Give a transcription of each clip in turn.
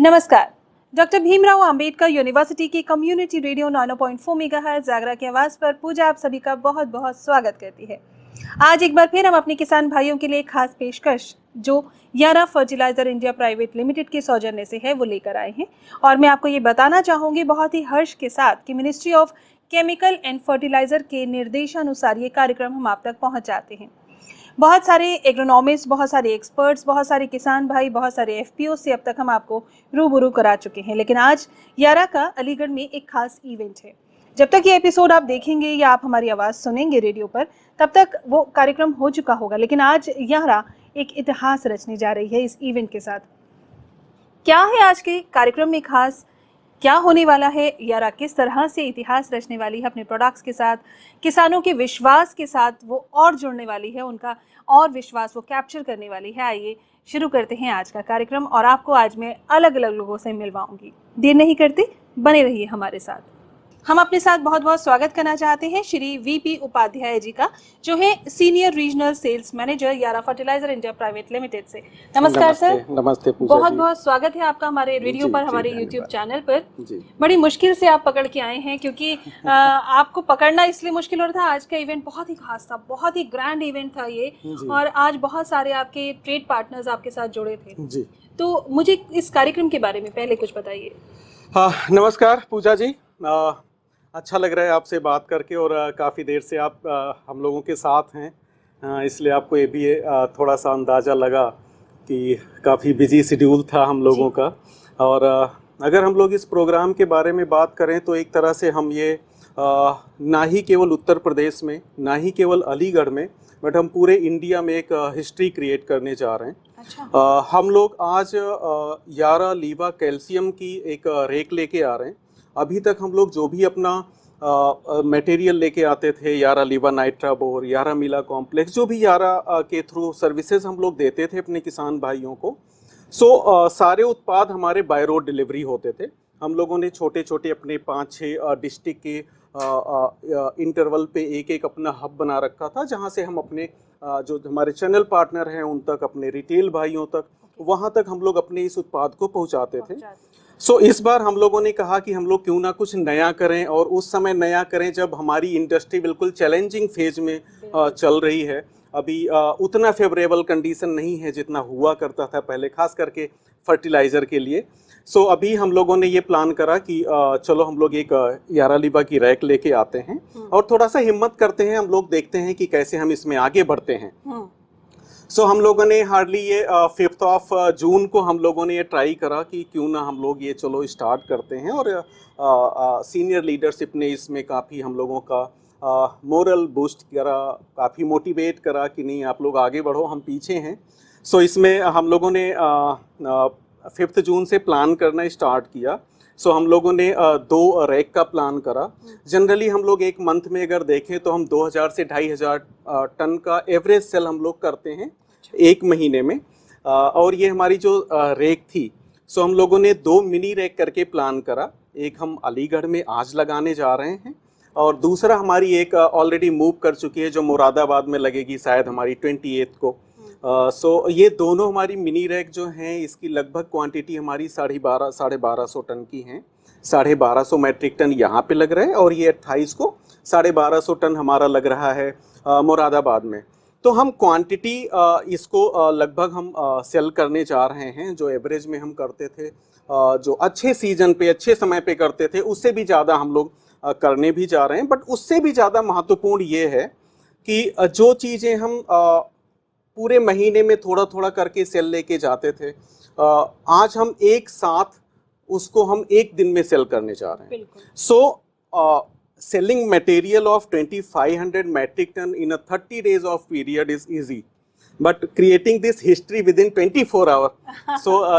नमस्कार। Doctor Bhimrao Ambedkar university की community radio 90.4 megahertz जागरा की आवाज़ पर पूजा आप सभी का बहुत बहुत स्वागत करती है। आज एक बार फिर हम अपने किसान भाइयों के लिए एक खास पेशकश जो यारा फर्टिलाइजर इंडिया प्राइवेट लिमिटेड के सौजन्य से है वो लेकर आए हैं। और मैं आपको ये बताना चाहूँगी बहुत ही हर्ष के साथ कि ministry of chemical and fertiliser के निर्देशानुसार ये कार्यक्रम हम आप तक पहुँचाते हैं। बहुत सारे एग्रोनॉमिस्ट, बहुत सारे एक्सपर्ट्स, बहुत सारे किसान भाई, बहुत सारे एफपीओ से अब तक हम आपको रूबरू करा चुके हैं, लेकिन आज यारा का अलीगढ़ में एक खास इवेंट है। जब तक ये एपिसोड आप देखेंगे या आप हमारी आवाज़ सुनेंगे रेडियो पर, तब तक वो कार्यक्रम हो चुका होगा, लेकिन आज यारा एक इतिहास रचने जा रही है इस इवेंट के साथ। क्या है आज के कार्यक्रम में खास, क्या होने वाला है, यारा किस तरह से इतिहास रचने वाली है अपने प्रोडक्ट्स के साथ, किसानों के विश्वास के साथ वो और जुड़ने वाली है, उनका और विश्वास वो कैप्चर करने वाली है। आइए शुरू करते हैं आज का कार्यक्रम और आपको आज मैं अलग अलग लोगों से मिलवाऊंगी। देर नहीं करती, बने रहिए हमारे साथ। हम अपने साथ बहुत बहुत स्वागत करना चाहते हैं श्री वीपी उपाध्याय जी का, जो है सीनियर रीजनल सेल्स मैनेजर यारा फर्टिलाइजर इंडिया प्राइवेट लिमिटेड से। नमस्कार सर। नमस्ते पूजा बहुत जी। बहुत स्वागत है आपका हमारे रेडियो पर, हमारे यूट्यूब चैनल पर। जी। बड़ी मुश्किल से आप पकड़ के आए हैं, क्योंकि आपको पकड़ना इसलिए मुश्किल हो रहा था। आज का इवेंट बहुत ही खास था, बहुत ही ग्रैंड इवेंट था ये, और आज बहुत सारे आपके ट्रेड पार्टनर्स आपके साथ जुड़े थे जी। तो मुझे इस कार्यक्रम के बारे में पहले कुछ बताइए। हाँ, नमस्कार पूजा जी। अच्छा लग रहा है आपसे बात करके, और काफ़ी देर से आप हम लोगों के साथ हैं, इसलिए आपको ये भी थोड़ा सा अंदाज़ा लगा कि काफ़ी बिजी शेड्यूल था हम लोगों का। और अगर हम लोग इस प्रोग्राम के बारे में बात करें तो एक तरह से हम ये ना ही केवल उत्तर प्रदेश में, ना ही केवल अलीगढ़ में, बट हम पूरे इंडिया में एक हिस्ट्री क्रिएट करने जा रहे हैं। अच्छा। हम लोग आज यारा लीवा कैल्शियम की एक रेक लेके आ रहे हैं। अभी तक हम लोग जो भी अपना मटेरियल लेके आते थे, यारा लीवा नाइट्रा बोर, यारा मिला कॉम्प्लेक्स, जो भी यारा के थ्रू सर्विसेज हम लोग देते थे अपने किसान भाइयों को, सारे उत्पाद हमारे बाय रोड डिलीवरी होते थे। हम लोगों ने छोटे छोटे अपने 5-6 डिस्ट्रिक्ट के इंटरवल पे एक एक अपना हब बना रखा था, जहाँ से हम अपने जो हमारे चैनल पार्टनर हैं उन तक, अपने रिटेल भाइयों तक, वहाँ तक हम लोग अपने इस उत्पाद को पहुँचाते थे। इस बार हम लोगों ने कहा कि हम लोग क्यों ना कुछ नया करें, और उस समय नया करें जब हमारी इंडस्ट्री बिल्कुल चैलेंजिंग फेज में चल रही है। अभी उतना फेवरेबल कंडीशन नहीं है जितना हुआ करता था पहले, खास करके फर्टिलाइज़र के लिए। अभी हम लोगों ने ये प्लान करा कि चलो हम लोग एक यारा लीवा की रैक लेके आते हैं और थोड़ा सा हिम्मत करते हैं, हम लोग देखते हैं कि कैसे हम इसमें आगे बढ़ते हैं। हम लोगों ने हार्डली ये 5th ऑफ जून को हम लोगों ने ये ट्राई करा कि क्यों ना हम लोग ये चलो स्टार्ट करते हैं, और सीनियर लीडरशिप ने इसमें काफ़ी हम लोगों का मोरल बूस्ट करा, काफ़ी मोटिवेट करा कि नहीं आप लोग आगे बढ़ो, हम पीछे हैं। इसमें हम लोगों ने 5th जून से प्लान करना स्टार्ट किया। हम लोगों ने 2 रैक का प्लान करा। जनरली हम लोग एक मंथ में अगर देखें तो हम 2000 से 2500 टन का एवरेज सेल हम लोग करते हैं एक महीने में। और ये हमारी जो रैक थी, हम लोगों ने 2 मिनी रैक करके प्लान करा। एक हम अलीगढ़ में आज लगाने जा रहे हैं, और दूसरा हमारी एक ऑलरेडी मूव कर चुकी है जो मुरादाबाद में लगेगी शायद हमारी 28 को। ये दोनों हमारी मिनी रैक जो हैं, इसकी लगभग क्वांटिटी हमारी 1250 टन की हैं। 1250 मैट्रिक टन यहाँ पे लग रहा है, और ये 28 को 1250 टन हमारा लग रहा है मुरादाबाद में। तो हम क्वांटिटी इसको लगभग हम सेल करने जा रहे हैं। जो एवरेज में हम करते थे, जो अच्छे सीजन पे, अच्छे समय पे करते थे, उससे भी ज़्यादा हम लोग करने भी जा रहे हैं। बट उससे भी ज़्यादा महत्वपूर्ण ये है कि जो चीज़ें हम पूरे महीने में थोड़ा थोड़ा करके सेल लेके जाते थे, आज हम एक साथ उसको हम एक दिन में सेल करने जा रहे हैं। Selling material of 2500 metric ton in a 30 days of period is easy, but creating this history within 24 hours,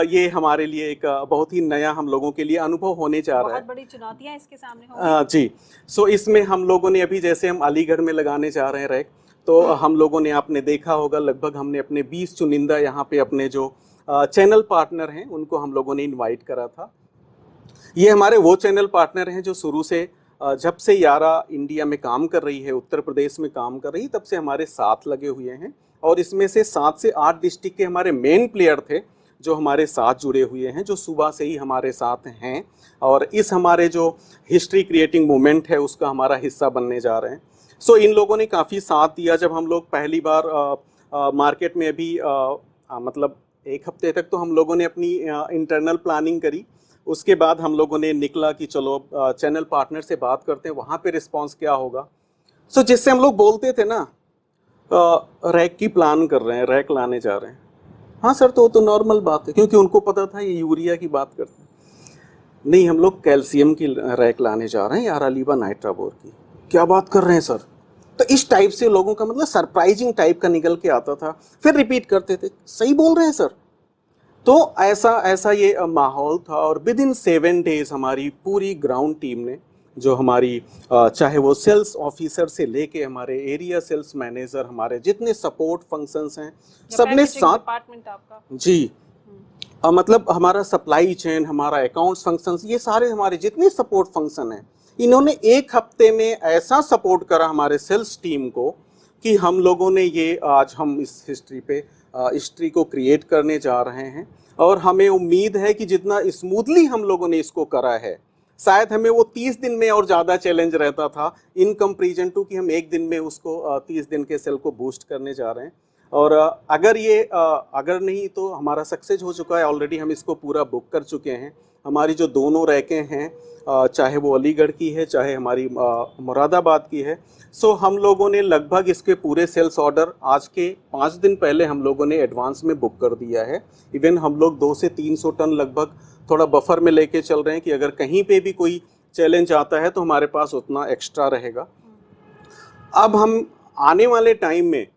ये हमारे लिए एक बहुत ही नया हम लोगों के लिए अनुभव होने जा रहा है। बहुत बड़ी चुनौतियां इसके सामने होंगी। जी। इसमें हम लोगों ने अभी, जैसे हम अलीगढ़ में लगाने जा रहे हैं रैक, तो हम लोगों ने, आपने देखा होगा, लगभग हमने अपने 20 चुनिंदा यहाँ पे अपने जो चैनल पार्टनर हैं उनको हम लोगों ने इनवाइट करा था। ये हमारे वो चैनल पार्टनर हैं जो शुरू से, जब से यारा इंडिया में काम कर रही है, उत्तर प्रदेश में काम कर रही है, तब से हमारे साथ लगे हुए हैं। और इसमें से 7 से 8 डिस्ट्रिक्ट के हमारे मेन प्लेयर थे जो हमारे साथ जुड़े हुए हैं, जो सुबह से ही हमारे साथ हैं और इस हमारे जो हिस्ट्री क्रिएटिंग मूवमेंट है उसका हमारा हिस्सा बनने जा रहे हैं। सो इन लोगों ने काफ़ी साथ दिया। जब हम लोग पहली बार मार्केट में अभी मतलब 1 हफ्ते तक तो हम लोगों ने अपनी इंटरनल प्लानिंग करी। उसके बाद हम लोगों ने निकला कि चलो चैनल पार्टनर से बात करते हैं, वहाँ पे रिस्पांस क्या होगा। सो जिससे हम लोग बोलते थे ना रैक की प्लान कर रहे हैं, रैक लाने जा रहे हैं, हाँ सर तो वो तो नॉर्मल बात है, क्योंकि उनको पता था ये यूरिया की बात करते हैं। नहीं, हम लोग कैल्शियम की रैक लाने जा रहे हैं, यारा लीवा नाइट्राबोर की। क्या बात कर रहे हैं सर? तो इस टाइप से लोगों का मतलब सरप्राइजिंग टाइप का निकल के आता था। फिर रिपीट करते थे, सही बोल रहे हैं सर। तो ऐसा ये माहौल था और विद इन 7 डेज हमारी पूरी ग्राउंड टीम ने, जो हमारी चाहे वो सेल्स ऑफिसर से लेके हमारे एरिया सेल्स मैनेजर, हमारे जितने सपोर्ट फंक्शंस हैं, सबने साथ डिपार्टमेंट आपका जी मतलब हमारा सप्लाई चेन, हमारा अकाउंट्स फंक्शंस, ये सारे हमारे जितने सपोर्ट फंक्शन हैं, इन्होंने 1 हफ्ते में ऐसा सपोर्ट करा हमारे सेल्स टीम को कि हम लोगों ने ये आज हम इस हिस्ट्री को क्रिएट करने जा रहे हैं। और हमें उम्मीद है कि जितना स्मूथली हम लोगों ने इसको करा है, शायद हमें वो 30 दिन में और ज़्यादा चैलेंज रहता था इन कंपेरिजन टू कि हम 1 दिन में उसको 30 दिन के सेल को बूस्ट करने जा रहे हैं। और अगर नहीं तो हमारा सक्सेस हो चुका है ऑलरेडी, हम इसको पूरा बुक कर चुके हैं। हमारी जो दोनों रैकें हैं, चाहे वो अलीगढ़ की है चाहे हमारी मुरादाबाद की है, सो हम लोगों ने लगभग इसके पूरे सेल्स ऑर्डर आज के 5 दिन पहले हम लोगों ने एडवांस में बुक कर दिया है। इवन हम लोग 200 से 300 टन लगभग थोड़ा बफर में लेके चल रहे हैं कि अगर कहीं पे भी कोई चैलेंज आता है तो हमारे पास उतना एक्स्ट्रा रहेगा। अब हम आने वाले टाइम में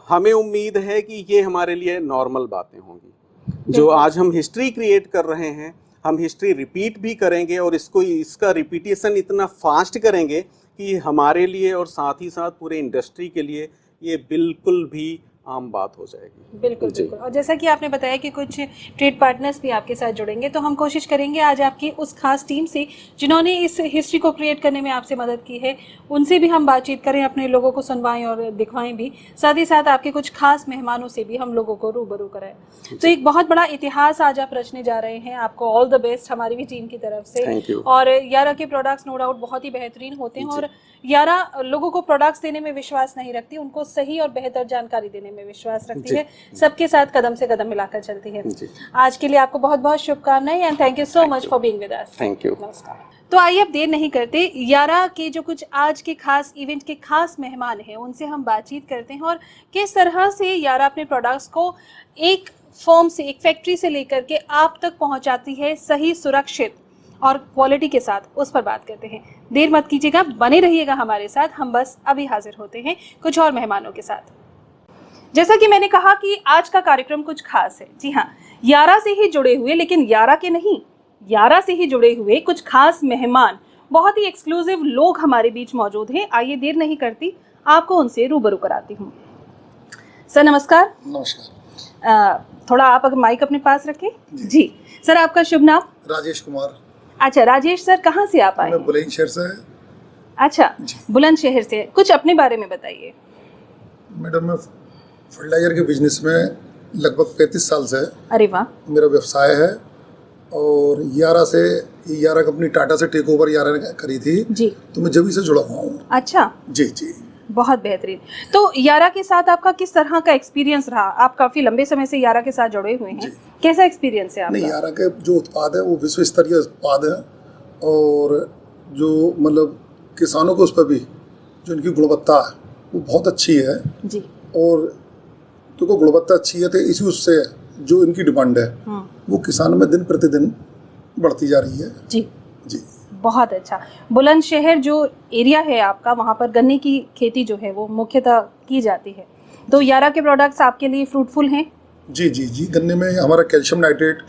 हमें उम्मीद है कि ये हमारे लिए नॉर्मल बातें होंगी। जो आज हम हिस्ट्री क्रिएट कर रहे हैं, हम हिस्ट्री रिपीट भी करेंगे और इसका रिपीटेशन इतना फास्ट करेंगे कि हमारे लिए और साथ ही साथ पूरे इंडस्ट्री के लिए ये बिल्कुल भी आम बात हो जाएगी। बिल्कुल बिल्कुल। और जैसा कि आपने बताया कि कुछ ट्रेड पार्टनर्स भी आपके साथ जुड़ेंगे, तो हम कोशिश करेंगे आज आपकी उस खास टीम से जिन्होंने इस हिस्ट्री को क्रिएट करने में आपसे मदद की है, उनसे भी हम बातचीत करें, अपने लोगों को सुनवाएं और दिखवाएं भी, साथ ही साथ आपके कुछ खास मेहमानों से भी हम लोगों को रूबरू कराएं। तो एक बहुत बड़ा इतिहास आज आप रचने जा रहे हैं। आपको ऑल द बेस्ट हमारी भी टीम की तरफ से। और यारा के प्रोडक्ट्स नो डाउट बहुत ही बेहतरीन होते हैं और यारा लोगों को प्रोडक्ट्स देने में विश्वास नहीं रखती, उनको सही और बेहतर जानकारी देने में विश्वास रखती है, सबके साथ कदम से कदम मिलाकर चलती है। आज के लिए आपको बहुत बहुत शुभकामनाएं and thank you so much for being with us. Thank you. नमस्कार। तो आइए अब देर नहीं करते, यारा के जो कुछ आज के खास इवेंट के खास मेहमान हैं उनसे हम बातचीत करते हैं और किस तरह से यारा अपने प्रोडक्ट्स को एक फर्म से, एक फैक्ट्री से लेकर के आप तक पहुंचाती है सही, सुरक्षित और क्वालिटी के साथ, उस पर बात करते हैं। देर मत कीजिएगा, बने रहिएगा हमारे साथ। हम बस अभी हाजिर होते हैं कुछ और मेहमानों के साथ। जैसा कि मैंने कहा कि आज का कार्यक्रम कुछ खास है। जी हाँ, यारा से ही जुड़े हुए, लेकिन यारा के नहीं, यारा से ही जुड़े हुए कुछ खास मेहमान, बहुत ही एक्सक्लूसिव लोग हमारे बीच मौजूद हैं। आइए देर नहीं करती, आपको उनसे रूबरू कराती हूँ। सर नमस्कार। नमस्कार। थोड़ा आप अगर माइक अपने पास रखें। जी सर, आपका शुभ नाम? राजेश कुमार। अच्छा राजेश सर, कहाँ से आप आए? मैं बुलंदशहर से। अच्छा, बुलंदशहर से। कुछ अपने बारे में बताइए। मैडम, मैं फर्टिलाइजर के बिजनेस में लगभग 35 साल से। अरे वाह। मेरा व्यवसाय है और यारा कंपनी टाटा से टेक ओवर यारा ने करी थी जी, तो मैं जब से जुड़ा हुआ हूँ। अच्छा जी जी, बहुत बेहतरीन। तो यारा के साथ आपका किस तरह का एक्सपीरियंस रहा? आप काफी लंबे समय से यारा के साथ जुड़े हुए हैं, कैसा एक्सपीरियंस है आपका? नहीं, यारा के जो उत्पाद है वो विश्व स्तरीय उत्पाद है और जो मतलब किसानों को उस पर भी जो इनकी गुणवत्ता है वो बहुत अच्छी है जी। और क्योंकि गुणवत्ता अच्छी है तो इसी उससे जो इनकी डिमांड है वो किसानों में दिन प्रतिदिन बढ़ती जा रही है जी जी। बहुत अच्छा। बुलंदशहर जो एरिया है आपका, वहाँ पर गन्ने की खेती जो है वो मुख्यतः की जाती है, तो यारा के प्रोडक्ट्स आपके लिए फ्रूटफुल हैं? जी जी जी। गन्ने में हमारा कैल्शियम नाइट्रेट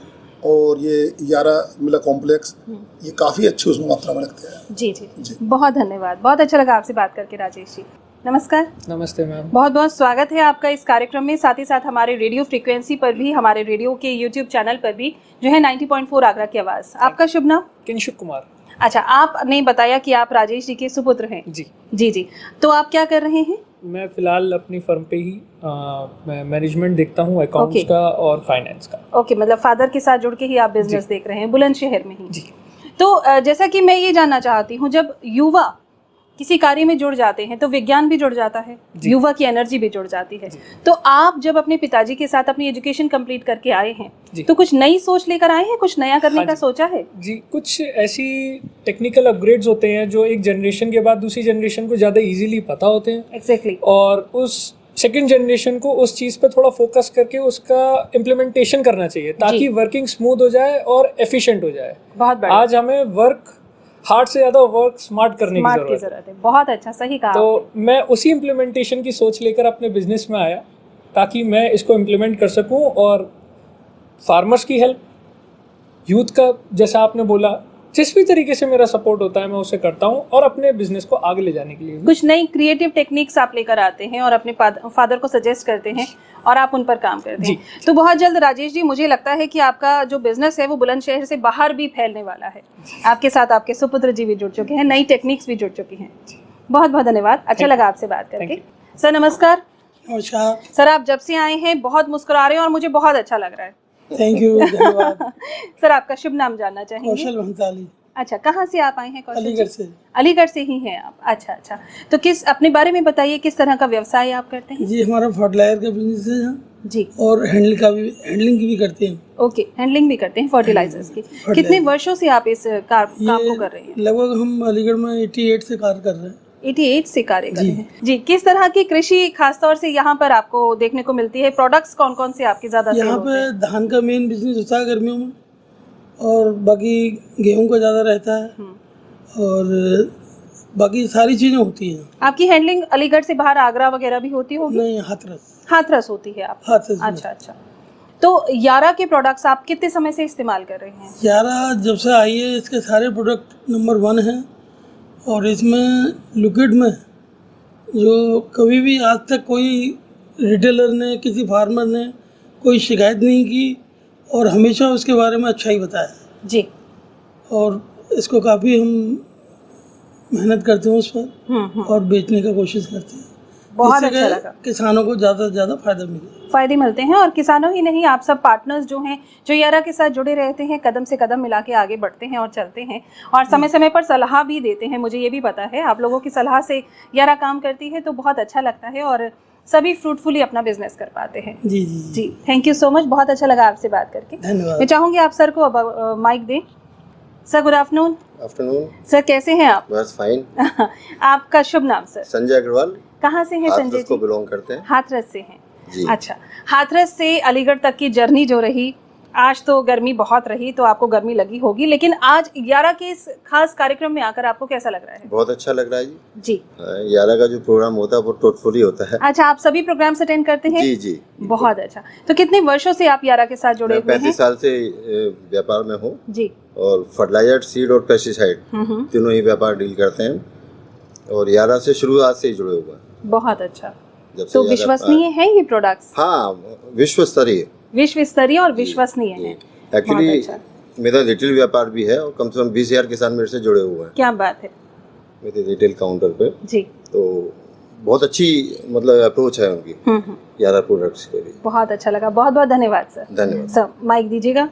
और ये यारा मिला कॉम्प्लेक्स ये काफ़ी अच्छी उसमें मात्रा में लगते हैं। जी जी जी, बहुत धन्यवाद। बहुत अच्छा लगा आपसे बात करके राजेश जी। नमस्कार। नमस्ते मैम। बहुत बहुत स्वागत है आपका इस कार्यक्रम में, साथ ही साथ हमारे रेडियो फ्रीक्वेंसी पर भी, हमारे रेडियो के यूट्यूब चैनल पर भी, जो है 90.4 आगरा की आवाज़। आपका शुभ नाम? किंशुक कुमार। अच्छा, आपने बताया कि आप राजेश जी के सुपुत्र हैं। जी जी जी। तो आप क्या कर रहे हैं? मैं फिलहाल अपनी फर्म पे ही मैं मैनेजमेंट देखता हूँ, अकाउंट्स Okay. का और फाइनेंस का। ओके, मतलब फादर के साथ जुड़ के ही आप बिजनेस जी। देख रहे हैं बुलंदशहर में ही। जी। तो जैसा कि मैं ये जानना चाहती हूँ, जब युवा किसी कार्य में जुड़ जाते हैं तो विज्ञान भी जुड़ जाता है, जी। युवा की एनर्जी भी जुड़ जाती है। जी। तो आप जब अपने पिताजी के साथ अपनी एजुकेशन कंप्लीट करके आए हैं जी। तो कुछ नई सोच लेकर आए हैं, कुछ नया करने हाँ का जी। सोचा है? जी, कुछ ऐसी टेक्निकल अपग्रेड्स होते हैं जो एक जनरेशन के बाद दूसरी जनरेशन को ज़्यादा इजीली पता होते हैं, एग्जैक्टली। और उस सेकंड जनरेशन को उस चीज़ पे थोड़ा फोकस करके उसका इम्प्लीमेंटेशन करना चाहिए ताकि वर्किंग स्मूथ हो जाए और एफिशिएंट हो जाए। बहुत बढ़िया। आज हमें वर्क हार्ड से ज़्यादा वर्क स्मार्ट करने की स्मार्ट की ज़रूरत है। जरूरत है। बहुत अच्छा, सही कहा आपने। तो मैं उसी इम्प्लीमेंटेशन की सोच लेकर अपने बिजनेस में आया ताकि मैं इसको इम्प्लीमेंट कर सकूं और फार्मर्स की हेल्प, यूथ का जैसा आपने बोला, जिस भी तरीके से मेरा सपोर्ट होता है मैं उसे करता हूं और अपने बिजनेस को आगे ले जाने के लिए भी। कुछ नई क्रिएटिव टेक्निक्स आप लेकर आते हैं और अपने फादर को सजेस्ट करते हैं और आप उन पर काम करते हैं। तो बहुत जल्द राजेश जी, मुझे लगता है कि आपका जो बिजनेस है वो बुलंदशहर से बाहर भी फैलने वाला है। आपके साथ आपके सुपुत्र जी भी जुड़ चुके हैं, नई टेक्निक्स भी जुड़ चुकी हैं। बहुत बहुत धन्यवाद, अच्छा लगा आपसे बात करके। सर नमस्कार। नमस्कार। सर आप जब से आए हैं बहुत मुस्कुरा रहे हैं और मुझे बहुत अच्छा लग रहा है। थैंक यू, धन्यवाद। सर आपका शुभ नाम जानना चाहेंगे? कौशल भंसाली, अच्छा, कहाँ से आप आए हैं कौशल जी? अलीगढ़ से। अलीगढ़ से ही हैं आप? अच्छा अच्छा। तो किस अपने बारे में बताइए, किस तरह का व्यवसाय आप करते हैं? जी, हमारा फर्टिलाइजर का बिजनेस है यहाँ, जी। और हैंडलिंग की भी करते हैं। ओके, हैंडलिंग भी करते हैं फर्टिलाइजर्स की। कितने वर्षों से आप इस काम को कर रहे हैं? लगभग हम अलीगढ़ में 88 से कार्य कर रहे हैं। 88 से कार्य कर रहे हैं जी। किस तरह की कृषि खासतौर से यहाँ पर आपको देखने को मिलती है? प्रोडक्ट्स कौन कौन से आपके ज्यादा सेल यहाँ होते पे हैं? धान का मेन बिजनेस होता है गर्मियों में, और बाकी गेहूं का ज़्यादा रहता है, और बाकी सारी चीज़ें होती हैं। आपकी हैंडलिंग अलीगढ़ से बाहर आगरा वगैरह भी होती होगी? नहीं, हाथरस होती है आप? हाथरस। अच्छा अच्छा। तो यारा के प्रोडक्ट्स आप कितने समय से इस्तेमाल कर रहे हैं? यारा जब से आई है इसके सारे प्रोडक्ट नंबर 1 हैं, और इसमें लिक्विड में जो कभी भी आज तक कोई रिटेलर ने, किसी फार्मर ने कोई शिकायत नहीं की, और हमेशा उसके बारे में अच्छा ही बताया जी। और इसको काफ़ी हम मेहनत करते हैं उस पर, और बेचने का कोशिश करते हैं। बहुत इससे अच्छा कि लगा। किसानों को ज़्यादा से ज़्यादा फायदा मिले। फायदे मिलते हैं, और किसानों ही नहीं, आप सब पार्टनर्स जो हैं, जो यारा के साथ जुड़े रहते हैं, कदम से कदम मिला के आगे बढ़ते हैं और चलते हैं, और समय समय पर सलाह भी देते हैं। मुझे ये भी पता है आप लोगों की सलाह से यारा काम करती है, तो बहुत अच्छा लगता है और सभी फ्रूटफुली अपना बिजनेस कर पाते हैं। जी जी जी, थैंक यू सो मच, बहुत अच्छा लगा आपसे बात करके। धन्यवाद। मैं चाहूँगी आप सर को अब माइक दें। Sir good afternoon. Afternoon. Sir कैसे हैं आप? बस फाइन। आपका शुभ नाम सर? संजय अग्रवाल। कहाँ से हैं संजय हाथरस को जी? बिलोंग करते हैं। हाथरस से हैं जी। अच्छा। हाथरस से अलीगढ़ तक की जर्नी जो रही, आज तो गर्मी बहुत रही तो आपको गर्मी लगी होगी, लेकिन आज यारा के इस खास कार्यक्रम में आकर आपको कैसा लग रहा है? बहुत अच्छा लग रहा है जी। जी। यारा का जो प्रोग्राम होता है वो टोटफुली होता है। अच्छा, आप सभी प्रोग्राम्स अटेंड करते हैं? जी जी। बहुत अच्छा। तो कितने वर्षों से आप यारा के साथ जुड़े मैं हुए हैं? 35 साल से व्यापार में हूँ, जी। और फर्टिलाइजर, सीड और पेस्टिसाइड तीनों ही व्यापार डील करते हैं, और यारा से शुरुआत से ही जुड़े हुए हैं। बहुत अच्छा। जब से तो यारा- विश्वसनीय है ये प्रोडक्ट्स? हाँ, विश्व स्तरीय। विश्व स्तरीय और विश्वसनीय है। एक्चुअली बहुत अच्छा। मेरा रिटेल व्यापार भी है, और कम से कम 20,000 किसान मेरे से जुड़े हुए हैं क्या बात है मेरे रिटेल काउंटर पे। जी। तो बहुत अच्छी मतलब अप्रोच है उनकी यारा प्रोडक्ट्स के लिए। बहुत अच्छा लगा, बहुत बहुत धन्यवाद सर। धन्यवाद। सर माइक दीजिएगा।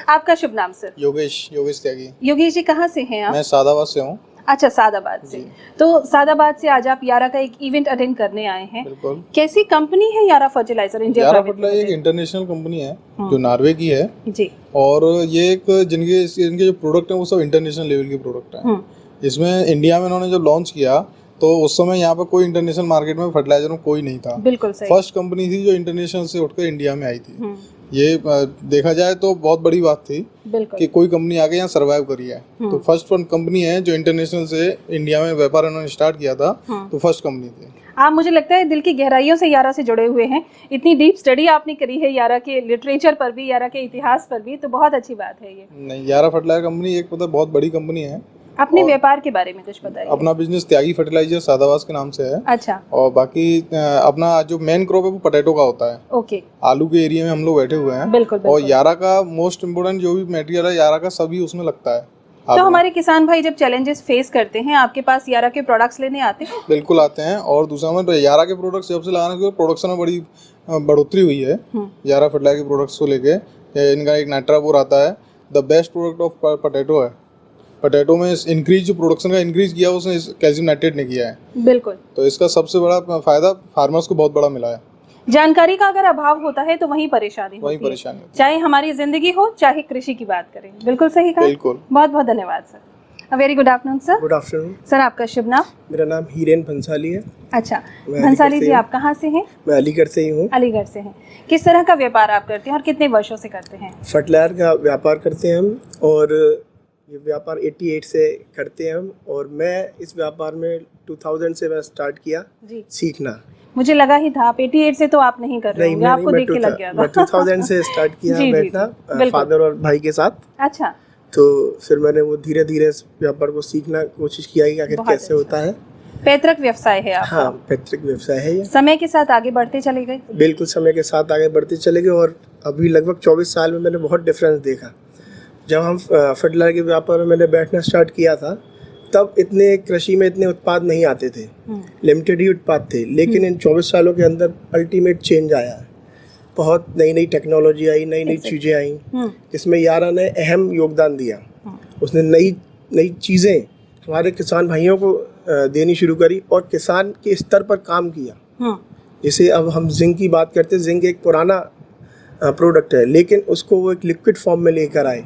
आपका शुभ नाम सर? योगेश त्यागी। योगेश जी कहाँ से हैं आप? मैं सादाबाद से हूँ। अच्छा, सादाबाद से। तो सादाबाद से आज आप यारा का एक इवेंट अटेंड करने आए हैं। बिल्कुल। कैसी कंपनी है यारा फर्टिलाइजर इंडिया यारा प्राइवेट फर्टिलाइजर एक लिमिटेड? इंटरनेशनल कंपनी है जो नॉर्वे की है, जी। और ये एक इनके जो प्रोडक्ट हैं वो सब इंटरनेशनल लेवल के प्रोडक्ट हैं। इसमें इंडिया में इन्होंने जब लॉन्च किया तो उस समय यहाँ पर कोई इंटरनेशनल मार्केट में फर्टिलाइजर में कोई नहीं था। बिल्कुल सही। फर्स्ट कंपनी थी जो इंटरनेशनल से उठकर इंडिया में आई थी। ये देखा जाए तो बहुत बड़ी बात थी बिल्कुल कि कोई कंपनी आगे यहाँ सर्वाइव करी है। तो फर्स्ट वन कंपनी है जो इंटरनेशनल से इंडिया में व्यापार उन्होंने स्टार्ट किया था, तो फर्स्ट कंपनी थी। आप, मुझे लगता है दिल की गहराइयों से यारा से जुड़े हुए हैं, इतनी डीप स्टडी आपने करी है यारा के लिटरेचर पर भी, यारा के इतिहास पर भी, तो बहुत अच्छी बात है ये। नहीं, यारा फर्टिलाइजर कंपनी एक मतलब बहुत बड़ी कंपनी है। अपने व्यापार के बारे में कुछ बताइए। अपना बिजनेस त्यागी फर्टिलाइजर सादाबाद के नाम से है। अच्छा। और बाकी अपना जो मेन क्रॉप है वो पोटैटो का होता है। ओके। आलू के एरिया में हम लोग बैठे हुए हैं। बिल्कुल और बिल्कुल। यारा का मोस्ट इम्पोर्टेंट जो भी मटेरियल है यारा का सभी उसमें लगता है। तो हमारे किसान भाई जब चैलेंजेस फेस करते हैं आपके पास यारा के प्रोडक्ट्स लेने आते हैं? बिल्कुल आते हैं। और दूसरा में यारा के प्रोडक्ट्स जब से लगाने के प्रोडक्शन में बड़ी बढ़ोतरी हुई है। यारा फर्टिलाइजर के प्रोडक्ट्स को लेके इनका एक नाइट्राबोर आता है, the best product of potato है। पोटैटो में इंक्रीज जो प्रोडक्शन का इंक्रीज किया उसने कैल्शियम नाइट्रेट ने किया है। बिल्कुल। तो इसका सबसे बड़ा फायदा फार्मर्स को बहुत बड़ा मिला है। जानकारी का अगर अभाव होता है तो वही परेशानी होती है, चाहे हमारी जिंदगी हो चाहे कृषि की बात करें। बिल्कुल सही कहा। बिल्कुल। बहुत बहुत धन्यवाद sir. Very good afternoon sir. Good afternoon sir, आपका शुभ नाम? मेरा नाम हीरेन भंसाली है। अच्छा, भंसाली जी, आप कहाँ से हैं? मैं अलीगढ़ से ही हूँ। अलीगढ़ से हैं। किस तरह का व्यापार आप करते हैं और कितने वर्षों से करते हैं? फर्टिलाइजर का व्यापार करते हैं हम, और ये व्यापार 88 से करते हैं हम। और मैं इस व्यापार में 2000 से मैं स्टार्ट किया जी सीखना। मुझे लगा ही था आप 88 से तो आप नहीं कर रहे होंगे, आपको देख के लग गया था। मैं 2000 से स्टार्ट किया जी, बैठना फादर और भाई के साथ। अच्छा। तो फिर मैंने वो धीरे धीरे इस व्यापार को सीखना कोशिश किया कि आखिर कैसे होता है। पैतृक व्यवसाय है आपका? हाँ, पैतृक व्यवसाय है ये। समय के साथ आगे बढ़ते चले गए? बिल्कुल, समय के साथ आगे बढ़ते चले गए। और अभी लगभग 24 साल में मैंने बहुत डिफरेंस देखा। जब हम फर्टिलाइजर के व्यापार में मैंने बैठना स्टार्ट किया था तब इतने कृषि में इतने उत्पाद नहीं आते थे, लिमिटेड ही उत्पाद थे। लेकिन इन 24 सालों के अंदर अल्टीमेट चेंज आया है। बहुत नई नई टेक्नोलॉजी आई, नई नई चीज़ें आई, जिसमें यारा ने अहम योगदान दिया। उसने नई नई चीज़ें हमारे किसान भाइयों को देनी शुरू करी और किसान के स्तर पर काम किया। जैसे अब हम जिंक की बात करते हैं, जिंक एक पुराना प्रोडक्ट है, लेकिन उसको वो एक लिक्विड फॉर्म में लेकर आए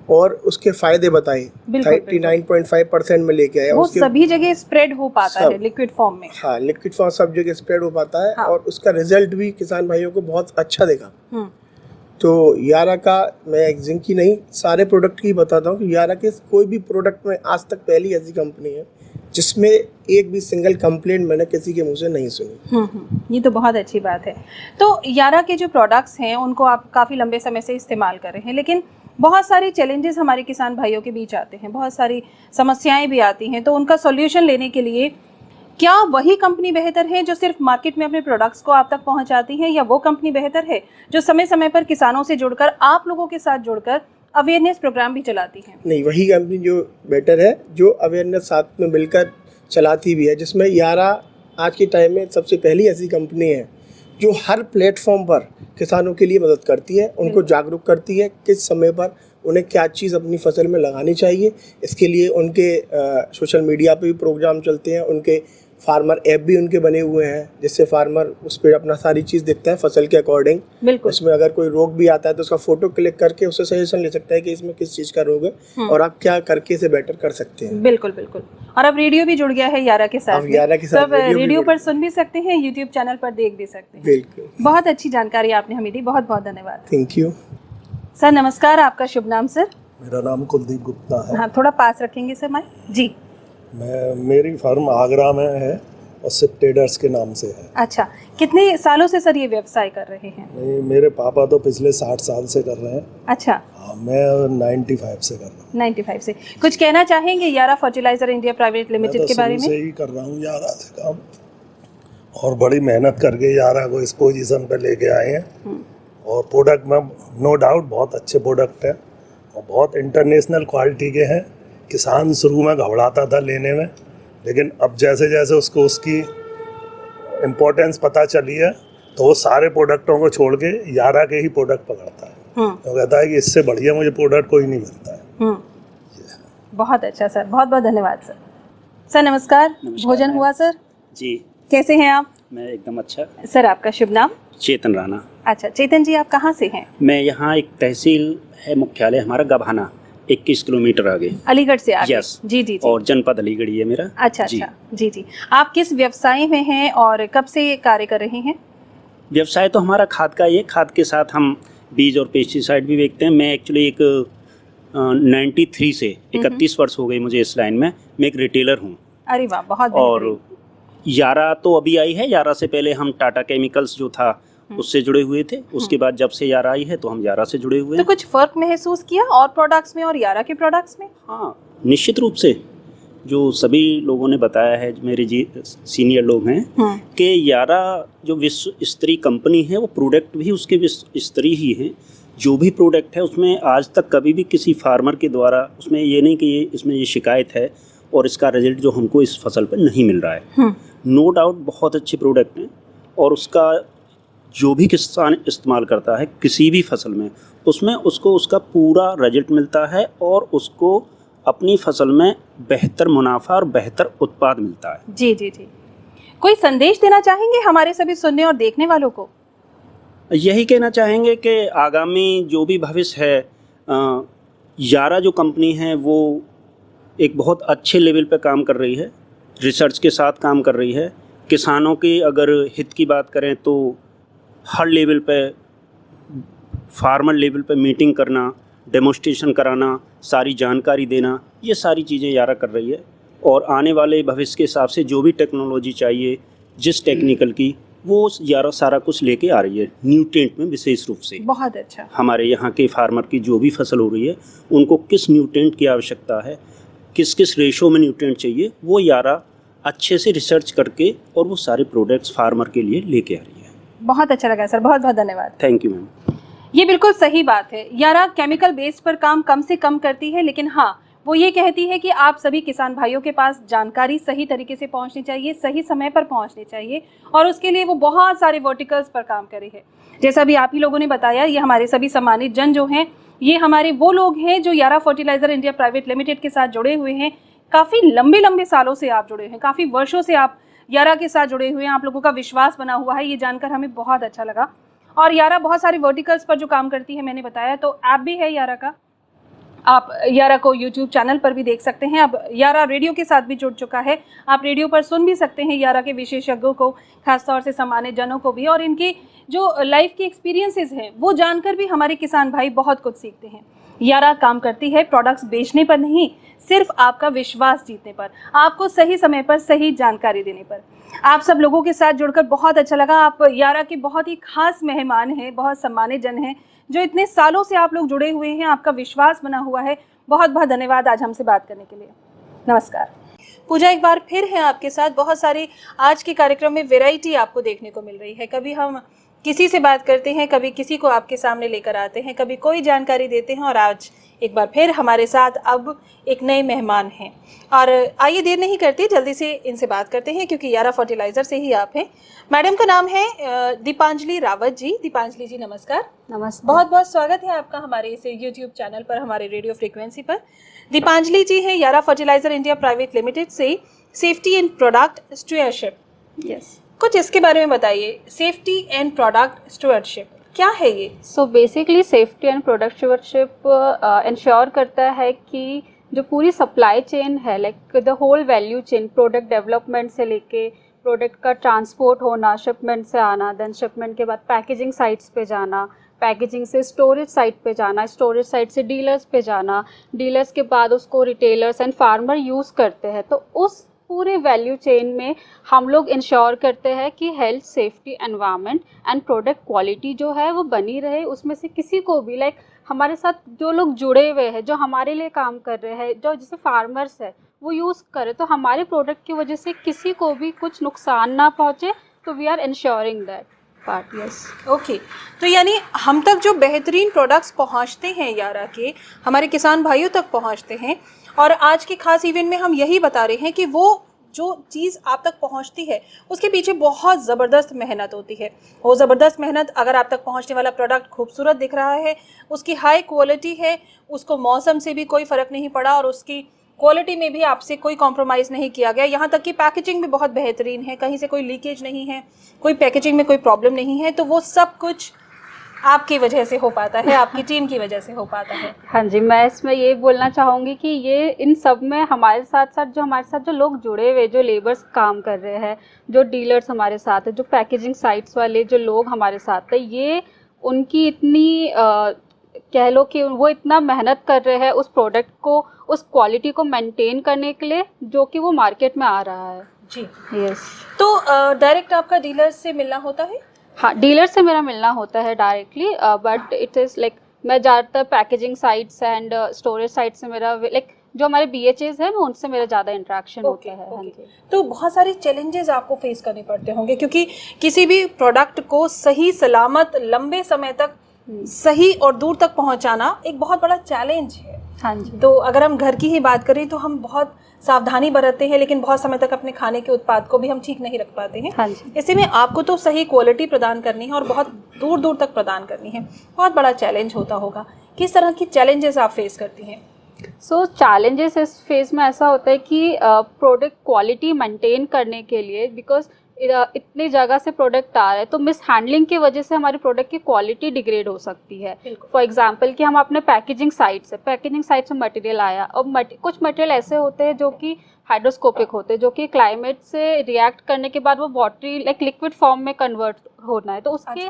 और उसके फायदे बताए। 39.5% में लेके आए। वो सभी जगह स्प्रेड हो पाता है लिक्विड फॉर्म में। हाँ, लिक्विड फॉर्म सब जगह स्प्रेड हो पाता है। हाँ। और उसका रिजल्ट भी किसान भाइयों को बहुत अच्छा देखा। तो यारा का, मैं एक जिंक की नहीं सारे प्रोडक्ट की बताता हूँ कि यारा के कोई भी प्रोडक्ट में आज तक पहली ऐसी कंपनी है जिसमें एक भी सिंगल कंप्लेंट मैंने किसी के मुंह से नहीं सुनी। ये तो बहुत अच्छी बात है। तो यारा के जो प्रोडक्ट्स हैं उनको आप काफ़ी लंबे समय से इस्तेमाल कर रहे हैं, लेकिन बहुत सारी चैलेंजेस हमारे किसान भाइयों के बीच आते हैं, बहुत सारी समस्याएं भी आती हैं। तो उनका सॉल्यूशन लेने के लिए क्या वही कंपनी बेहतर है जो सिर्फ मार्केट में अपने प्रोडक्ट्स को आप तक पहुंचाती है, या वो कंपनी बेहतर है जो समय समय पर किसानों से जुड़कर, आप लोगों के साथ जुड़कर अवेयरनेस प्रोग्राम भी चलाती है? नहीं, वही कंपनी जो बेटर है, जो अवेयरनेस साथ में मिलकर चलाती भी है, जिसमें यारा आज के टाइम में सबसे पहली ऐसी कंपनी है जो हर प्लेटफॉर्म पर किसानों के लिए मदद करती है, उनको जागरूक करती है किस समय पर उन्हें क्या चीज़ अपनी फसल में लगानी चाहिए। इसके लिए उनके सोशल मीडिया पे भी प्रोग्राम चलते हैं, उनके फार्मर ऐप भी उनके बने हुए हैं, जिससे फार्मर उस पर अपना सारी चीज़ देखता है फसल के अकॉर्डिंग। बिल्कुल। उसमें अगर कोई रोग भी आता है तो उसका फोटो क्लिक करके उससे सजेशन ले सकता है कि इसमें किस चीज़ का रोग है और आप क्या करके इसे बेटर कर सकते हैं। बिल्कुल बिल्कुल। और अब रेडियो भी जुड़ गया है यारा के साथ। यारा के साथ रेडियो पर सुन भी सकते हैं, यूट्यूब चैनल पर देख भी सकते हैं। बिल्कुल। बहुत अच्छी जानकारी आपने हमें दी, बहुत बहुत धन्यवाद। Thank you sir. नमस्कार, आपका शुभ नाम सर? मेरा नाम कुलदीप गुप्ता है। हाँ, थोड़ा पास रखेंगे सर माइक जी। मेरी फर्म आगरा में है और सिप ट्रेडर्स के नाम से है। अच्छा, कितने सालों से सर ये व्यवसाय कर रहे हैं? नहीं, मेरे पापा तो पिछले 60 साल से कर रहे हैं। अच्छा। हाँ, मैं 95 से कर रहा हूँ। 95 से। कुछ कहना चाहेंगे यारा फर्टिलाइजर इंडिया प्राइवेट लिमिटेड के बारे में? मैं ही कर रहा हूँ यारा से काम, और बड़ी मेहनत करके यारा को इस पोजीशन पे लेके आए हैं। और प्रोडक्ट में नो डाउट बहुत अच्छे प्रोडक्ट है और बहुत इंटरनेशनल क्वालिटी के हैं। किसान शुरू में घबराता था लेने में, लेकिन अब जैसे जैसे उसको उसकी इम्पोर्टेंस पता चली है तो वो सारे प्रोडक्टों को छोड़ के यारा के ही प्रोडक्ट पकड़ता है। तो कहता है कि इससे बढ़िया मुझे प्रोडक्ट कोई नहीं मिलता है। बहुत अच्छा सर, बहुत बहुत धन्यवाद सर। सर नमस्कार, भोजन हुआ सर? जी। कैसे हैं आप? मैं एकदम अच्छा। सर आपका शुभ नाम? चेतन राणा। अच्छा चेतन जी, आप कहाँ से हैं? मैं यहाँ एक तहसील है मुख्यालय हमारा गभाना, 21 किलोमीटर आगे, अलीगढ़ से आगे। यस जी जी जी। और जनपद अलीगढ़ ही है मेरा। अच्छा जी। अच्छा जी जी। आप किस व्यवसाय में हैं और कब से कार्य कर रहे हैं? व्यवसाय तो हमारा खाद का ही है, खाद के साथ हम बीज और पेस्टिसाइड भी बेचते हैं। मैं एक्चुअली एक 93 से 31 वर्ष हो गई मुझे इस लाइन में। मैं एक रिटेलर हूँ। अरे वाह, बहुत। और यारा तो अभी आई है, यारा से पहले हम टाटा केमिकल्स जो था उससे जुड़े हुए थे। उसके बाद जब से यारा आई है तो हम यारा से जुड़े हुए हैं। तो कुछ फर्क महसूस किया और प्रोडक्ट्स में और यारा के प्रोडक्ट्स में? हाँ, निश्चित रूप से। जो सभी लोगों ने बताया है, मेरे जी सीनियर लोग हैं, कि यारा जो विश्व स्तरीय कंपनी है, वो प्रोडक्ट भी उसके विश्व स्तरीय ही हैं। जो भी प्रोडक्ट है उसमें आज तक कभी भी किसी फार्मर के द्वारा उसमें ये नहीं कि इसमें ये शिकायत है और इसका रिजल्ट जो हमको इस फसल पर नहीं मिल रहा है। नो डाउट बहुत अच्छे प्रोडक्ट हैं और उसका जो भी किसान इस्तेमाल करता है किसी भी फसल में उसमें उसको उसका पूरा रिजल्ट मिलता है और उसको अपनी फसल में बेहतर मुनाफा और बेहतर उत्पाद मिलता है। जी जी जी। कोई संदेश देना चाहेंगे हमारे सभी सुनने और देखने वालों को? यही कहना चाहेंगे कि आगामी जो भी भविष्य है, यारा जो कंपनी है वो एक बहुत अच्छे लेवल पे काम कर रही है, रिसर्च के साथ काम कर रही है। किसानों के अगर हित की बात करें तो हर लेवल पे, फार्मर लेवल पे मीटिंग करना, डेमोस्ट्रेशन कराना, सारी जानकारी देना, ये सारी चीज़ें यारा कर रही है। और आने वाले भविष्य के हिसाब से जो भी टेक्नोलॉजी चाहिए, जिस टेक्निकल की, वो यारा सारा कुछ लेके आ रही है, न्यूट्रिएंट में विशेष रूप से। बहुत अच्छा। हमारे यहाँ के फार्मर की जो भी फसल हो रही है उनको किस न्यूट्रिएंट की आवश्यकता है, किस किस रेशो में न्यूट्रिएंट चाहिए, वो यारा अच्छे से रिसर्च करके और वो सारे प्रोडक्ट्स फार्मर के लिए लेके आ रही है। बहुत अच्छा लगा सर, बहुत बहुत धन्यवाद। Thank you ma'am. ये बिल्कुल सही बात है। यारा केमिकल बेस पर काम कम से कम करती है, लेकिन हाँ वो ये कहती है कि आप सभी किसान भाइयों के पास जानकारी सही तरीके से पहुंचनी चाहिए, सही समय पर पहुंचनी चाहिए, और उसके लिए वो बहुत सारे वर्टिकल्स पर काम करी है। जैसा भी आप ही लोगों ने बताया, ये हमारे सभी सम्मानित जन जो हैं, ये हमारे वो लोग हैं जो यारा फर्टिलाइजर इंडिया प्राइवेट लिमिटेड के साथ जुड़े हुए हैं। काफ़ी लंबे लंबे सालों से आप जुड़े हैं, काफ़ी वर्षों से आप यारा के साथ जुड़े हुए हैं, आप लोगों का विश्वास बना हुआ है। ये जानकर हमें बहुत अच्छा लगा। और यारा बहुत सारे वर्टिकल्स पर जो काम करती है, मैंने बताया, तो ऐप भी है यारा का। आप यारा को यूट्यूब चैनल पर भी देख सकते हैं। अब यारा रेडियो के साथ भी जुड़ चुका है, आप रेडियो पर सुन भी सकते हैं यारा के विशेषज्ञों को, खासतौर से सम्मानित जनों को भी, और इनकी जो लाइफ की एक्सपीरियंसेस हैं वो जानकर भी हमारे किसान भाई बहुत कुछ सीखते हैं। यारा काम करती है प्रोडक्ट्स बेचने पर नहीं, सिर्फ आपका विश्वास जीतने पर, आपको सही समय पर सही जानकारी देने पर। आप सब लोगों के साथ जुड़कर बहुत अच्छा लगा। आप यारा के बहुत ही खास मेहमान हैं, बहुत सम्मानित जन हैं, जो इतने सालों से आप लोग जुड़े हुए हैं, आपका विश्वास बना हुआ है। बहुत बहुत धन्यवाद आज हमसे बात करने के लिए। नमस्कार। पूजा, एक बार फिर है आपके साथ। बहुत सारी आज के कार्यक्रम में वैरायटी आपको देखने को मिल रही है। कभी हम किसी से बात करते हैं, कभी किसी को आपके सामने लेकर आते हैं, कभी कोई जानकारी देते हैं, और आज एक बार फिर हमारे साथ अब एक नए मेहमान हैं। और आइए देर नहीं करते, जल्दी से इनसे बात करते हैं, क्योंकि यारा फर्टिलाइज़र से ही आप हैं। मैडम का नाम है दीपांजलि रावत जी। दीपांजलि जी नमस्कार। नमस्ते। बहुत बहुत स्वागत है आपका हमारे इस यूट्यूब चैनल पर, हमारे रेडियो फ्रीक्वेंसी पर। दीपांजलि जी हैं यारा फर्टिलाइज़र इंडिया प्राइवेट लिमिटेड से सेफ्टी एंड प्रोडक्ट स्टुअरशिप। यस, कुछ इसके बारे में बताइए, सेफ्टी एंड प्रोडक्ट स्टुअरशिप क्या है ये? So basically safety and product stewardship ensure करता है कि जो पूरी सप्लाई चेन है, like the whole value chain, product development से लेके प्रोडक्ट का ट्रांसपोर्ट होना, शिपमेंट से आना, देन शिपमेंट के बाद पैकेजिंग साइट्स पे जाना, पैकेजिंग से स्टोरेज साइट पे जाना, स्टोरेज साइट से डीलर्स पे जाना, डीलर्स के बाद उसको रिटेलर्स एंड फार्मर यूज़ करते हैं। तो उस पूरे वैल्यू चेन में हम लोग इंश्योर करते हैं कि health, safety, environment and product quality जो है वो बनी रहे। उसमें से किसी को भी, लाइक हमारे साथ जो लोग जुड़े हुए हैं, जो हमारे लिए काम कर रहे हैं, जो जैसे फार्मर्स है, वो यूज़ करें, तो हमारे प्रोडक्ट की वजह से किसी को भी कुछ नुकसान ना पहुँचे। तो we are ensuring that part. Yes, okay. तो यानी हम तक जो बेहतरीन प्रोडक्ट्स पहुंचते हैं यारा के, हमारे किसान भाइयों तक पहुंचते हैं, और आज के खास इवेंट में हम यही बता रहे हैं कि वो जो चीज़ आप तक पहुंचती है उसके पीछे बहुत ज़बरदस्त मेहनत होती है। वो ज़बरदस्त मेहनत, अगर आप तक पहुंचने वाला प्रोडक्ट खूबसूरत दिख रहा है, उसकी हाई क्वालिटी है, उसको मौसम से भी कोई फ़र्क नहीं पड़ा, और उसकी क्वालिटी में भी आपसे कोई कॉम्प्रोमाइज़ नहीं किया गया, यहाँ तक कि पैकेजिंग भी बहुत बेहतरीन है, कहीं से कोई लीकेज नहीं है, कोई पैकेजिंग में कोई प्रॉब्लम नहीं है, तो वो सब कुछ आपकी वजह से हो पाता है, आपकी टीम की वजह से हो पाता है। हाँ जी, मैं इसमें ये बोलना चाहूँगी कि ये इन सब में हमारे साथ जो लोग जुड़े हुए, जो लेबर्स काम कर रहे हैं, जो डीलर्स हमारे साथ है, जो पैकेजिंग साइट्स वाले जो लोग हमारे साथ है, ये उनकी इतनी कह लो कि वो इतना मेहनत कर रहे हैं उस प्रोडक्ट को, उस क्वालिटी को मेंटेन करने के लिए, जो कि वो मार्केट में आ रहा है। जी, यस। तो डायरेक्ट आपका डीलर्स से मिलना होता है? हाँ, डीलर से मेरा मिलना होता है directly, but it is like मैं ज़्यादातर packaging sites and storage site से मेरा, लाइक जो हमारे BHAs हैं, मैं उनसे मेरा ज़्यादा इंटरेक्शन होता है। हाँ जी। तो बहुत सारे चैलेंजेस आपको फेस करने पड़ते होंगे, क्योंकि किसी भी प्रोडक्ट को सही सलामत लंबे समय तक सही और दूर तक पहुंचाना एक बहुत बड़ा चैलेंज है। हाँ जी। तो अगर हम घर की ही बात करें तो हम बहुत सावधानी बरतते हैं, लेकिन बहुत समय तक अपने खाने के उत्पाद को भी हम ठीक नहीं रख पाते हैं। हाँ जी। ऐसे में आपको तो सही क्वालिटी प्रदान करनी है और बहुत दूर दूर तक प्रदान करनी है, बहुत बड़ा चैलेंज होता होगा। किस तरह की चैलेंजेस आप फेस करती हैं? चैलेंजेस इस फेज में ऐसा होता है कि प्रोडक्ट क्वालिटी मेंटेन करने के लिए, बिकॉज इतनी जगह से प्रोडक्ट आ रहा है तो मिस हैंडलिंग की वजह से हमारी प्रोडक्ट की क्वालिटी डिग्रेड हो सकती है। फॉर एग्जांपल कि हम अपने पैकेजिंग साइट से मटेरियल आया, और कुछ मटेरियल ऐसे होते हैं जो कि हाइड्रोस्कोपिक होते हैं, जो कि क्लाइमेट से रिएक्ट करने के बाद वो वाटरी लिक्विड फॉर्म में कन्वर्ट होना है। तो उसके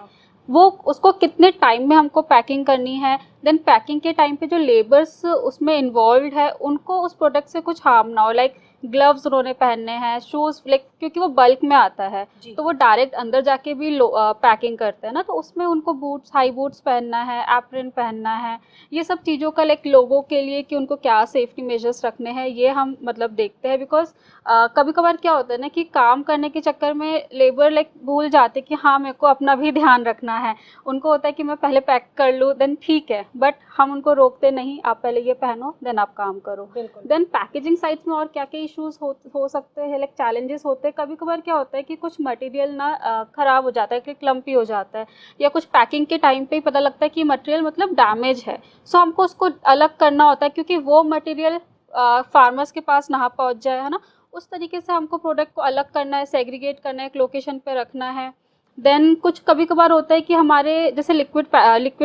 उसको कितने टाइम में हमको पैकिंग करनी है, देन पैकिंग के टाइम पे जो लेबर्स उसमें इन्वॉल्व है उनको उस प्रोडक्ट से कुछ हार्म ना हो, लाइक ग्लव्स उन्होंने पहनने हैं, शूज़, लाइक क्योंकि वो बल्क में आता है तो वो डायरेक्ट अंदर जाके भी पैकिंग करते हैं ना, तो उसमें उनको बूट्स, हाई बूट्स पहनना है, एप्रन पहनना है, ये सब चीज़ों का लाइक लोगों के लिए कि उनको क्या सेफ्टी मेजर्स रखने हैं ये हम मतलब देखते हैं। बिकॉज कभी कभार क्या होता है ना कि काम करने के चक्कर में लेबर लाइक भूल जाते कि हाँ मेरे को अपना भी ध्यान रखना है। उनको होता है कि मैं पहले पैक कर लूँ देन ठीक है, बट हम उनको रोकते नहीं, आप पहले ये पहनो देन आप काम करो। देन पैकेजिंग साइट्स में और क्या क्या इश्यूज हो सकते हैं, लाइक चैलेंजेस होते हैं। कभी कभार क्या होता है कि कुछ मटेरियल ना ख़राब हो जाता है, कि क्लम्पी हो जाता है, या कुछ पैकिंग के टाइम पे ही पता लगता है कि मटेरियल मतलब डैमेज है, सो हमको उसको अलग करना होता है क्योंकि वो मटेरियल फार्मर्स के पास ना पहुंच जाए, है ना। उस तरीके से हमको प्रोडक्ट को अलग करना है, सेग्रीगेट करना है, एक लोकेशन पे रखना है। देन कुछ कभी कभार होता है कि हमारे जैसे लिक्विड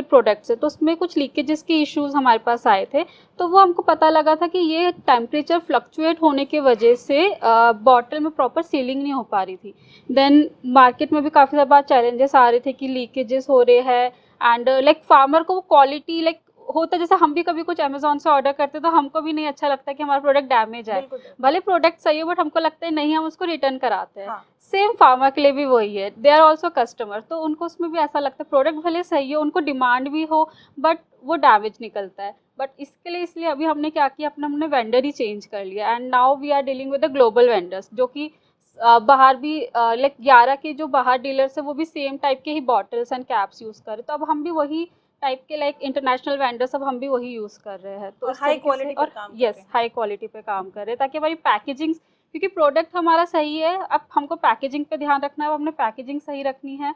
प्रोडक्ट्स है तो उसमें कुछ लीकेजेस के इश्यूज हमारे पास आए थे, तो वो हमको पता लगा था कि ये टेम्परेचर फ्लक्चुएट होने की वजह से बॉटल में प्रॉपर सीलिंग नहीं हो पा रही थी। देन मार्केट में भी काफ़ी बार चैलेंजेस आ रहे थे कि लीकेजेस हो रहे हैं, एंड लाइक फार्मर को वो क्वालिटी लाइक होता है, जैसे हम भी कभी कुछ अमेजोन से ऑर्डर करते तो हमको भी नहीं अच्छा लगता कि हमारा प्रोडक्ट डैमेज है, भले प्रोडक्ट सही हो बट हमको लगता है नहीं, हम उसको रिटर्न कराते हैं। सेम फार्मर के लिए भी वही है, दे आर ऑल्सो कस्टमर, तो उनको उसमें भी ऐसा लगता है प्रोडक्ट भले सही हो, उनको डिमांड भी हो बट वो डैमेज निकलता है। बट इसलिए अभी हमने क्या किया, हमने वेंडर ही चेंज कर लिया, and now we are dealing with the global vendors, जो कि बाहर भी लाइक यारा के जो बाहर डीलर्स है वो भी सेम टाइप के ही बॉटल्स एंड कैप्स यूज़ कर रहे, तो अब हम भी वही टाइप के लाइक इंटरनेशनल वेंडर्स अब हम भी वही यूज़ कर रहे हैं। तो हाई क्वालिटी पर काम हाई क्वालिटी पे काम कर रहे हैं ताकि हमारी पैकेजिंग, क्योंकि प्रोडक्ट हमारा सही है, अब हमको पैकेजिंग पे ध्यान रखना है, हमने पैकेजिंग सही रखनी है,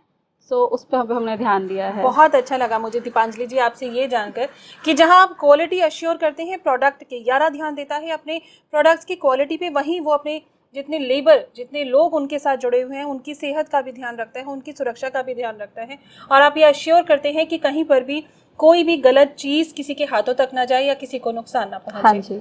सो उस पर हमने ध्यान दिया है। बहुत अच्छा लगा मुझे दीपांजलि जी आपसे ये जानकर कि जहां आप क्वालिटी अश्योर करते हैं प्रोडक्ट के, यारा ध्यान देता है अपने प्रोडक्ट्स की क्वालिटी पे, वहीं वो अपने जितने लोग उनके साथ जुड़े हुए हैं उनकी सेहत का भी ध्यान रखता है, उनकी सुरक्षा का भी ध्यान रखता है, और आप ये अश्योर करते हैं कि कहीं पर भी कोई भी गलत चीज़ किसी के हाथों तक ना जाए या किसी को नुकसान ना पहुंचे। हाँ जी।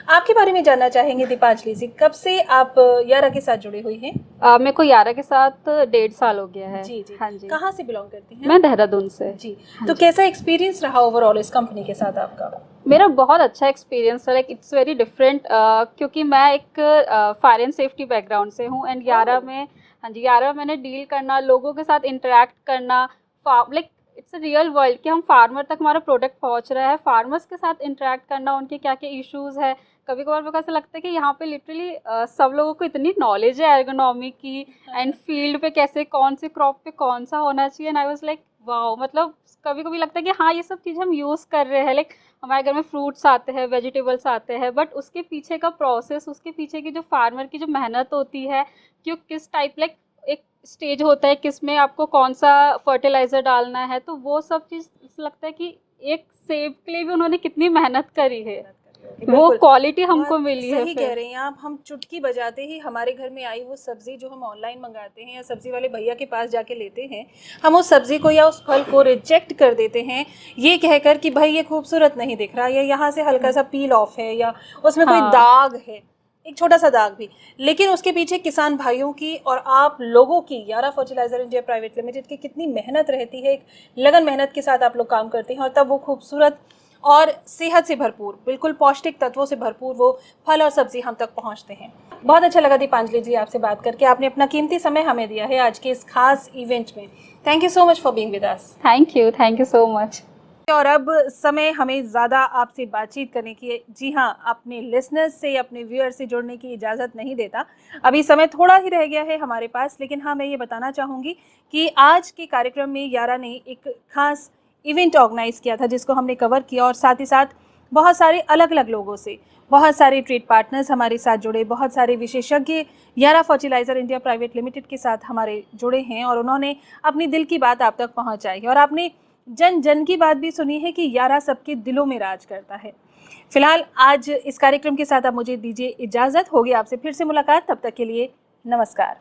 आपके बारे में जानना चाहेंगे दीपांजलि जी, कब से आप यारा के साथ जुड़ी हुई हैं? मेरे को यारा के साथ 1.5 साल हो गया है। जी जी। हाँ जी। कहाँ से बिलोंग करती हैं? मैं देहरादून से। जी। तो कैसा एक्सपीरियंस रहा ओवरऑल इस कंपनी के साथ आपका? मेरा बहुत अच्छा एक्सपीरियंस है, लाइक इट्स वेरी डिफरेंट, क्योंकि मैं एक फायर एंड सेफ्टी बैकग्राउंड से हूँ, एंड यारा में, हाँ जी, यारा मैंने डील करना, लोगों के साथ इंटरेक्ट करना, like it's a real world कि हम फार्मर तक हमारा प्रोडक्ट पहुंच रहा है, फार्मर्स के साथ इंटरेक्ट करना, उनके क्या क्या इश्यूज़ है। कभी कभार मेरे को ऐसा लगता है कि यहाँ पे लिटरली सब लोगों को इतनी नॉलेज है एर्गोनॉमी की, एंड फील्ड पे कैसे कौन से क्रॉप पे कौन सा होना चाहिए, and I was like wow, मतलब कभी कभी लगता है कि हाँ ये सब चीज़ हम यूज़ कर रहे हैं, लाइक हमारे घर में फ्रूट्स आते हैं, वेजिटेबल्स आते हैं, बट उसके पीछे का प्रोसेस, उसके पीछे की जो फार्मर की जो मेहनत होती है, कि किस टाइप लाइक एक स्टेज होता है किस में आपको कौन सा फर्टिलाइज़र डालना है, तो वो सब चीज़ लगता है कि एक सेब के लिए भी उन्होंने कितनी मेहनत करी है, वो क्वालिटी हमको मिली है। सही कह रही हैं आप, हम चुटकी बजाते ही हमारे घर में आई वो सब्जी जो हम ऑनलाइन मंगाते हैं या सब्जी वाले भैया के पास जाके लेते हैं, हम उस सब्जी को या उस फल को रिजेक्ट कर देते हैं ये कहकर कि भाई ये खूबसूरत नहीं दिख रहा, या यहाँ से हल्का सा पील ऑफ है, या उसमें कोई दाग है, एक छोटा सा दाग भी, लेकिन उसके पीछे किसान भाइयों की और आप लोगों की, यारा फर्टिलाइजर इंडिया प्राइवेट लिमिटेड की कितनी मेहनत रहती है, एक लगन मेहनत के साथ आप लोग काम करते हैं, और तब वो खूबसूरत और सेहत से भरपूर, बिल्कुल पौष्टिक तत्वों से भरपूर वो फल और सब्जी हम तक पहुंचते हैं। बहुत अच्छा लगा दीपांजलि जी आपसे बात करके, आपने अपना कीमती समय हमें दिया है आज के इस खास इवेंट में। Thank you so much for being with us. Thank you so much. और अब समय हमें ज़्यादा आपसे बातचीत करने की, जी हाँ, अपने लिसनर्स से, अपने व्यूअर्स से जुड़ने की इजाज़त नहीं देता, अभी समय थोड़ा ही रह गया है हमारे पास, लेकिन हाँ मैं ये बताना चाहूँगी कि आज के कार्यक्रम में यारा ने एक खास इवेंट ऑर्गेनाइज किया था जिसको हमने कवर किया, और साथ ही साथ बहुत सारे अलग अलग लोगों से, बहुत सारे ट्रेड पार्टनर्स हमारे साथ जुड़े, बहुत सारे विशेषज्ञ यारा फर्टिलाइज़र इंडिया प्राइवेट लिमिटेड के साथ हमारे जुड़े हैं और उन्होंने अपनी दिल की बात आप तक पहुंचाई है। और आपने जन जन की बात भी सुनी है कि यारा सबके दिलों में राज करता है। फिलहाल आज इस कार्यक्रम के साथ आप मुझे दीजिए इजाज़त, होगी आपसे फिर से मुलाकात, तब तक के लिए नमस्कार।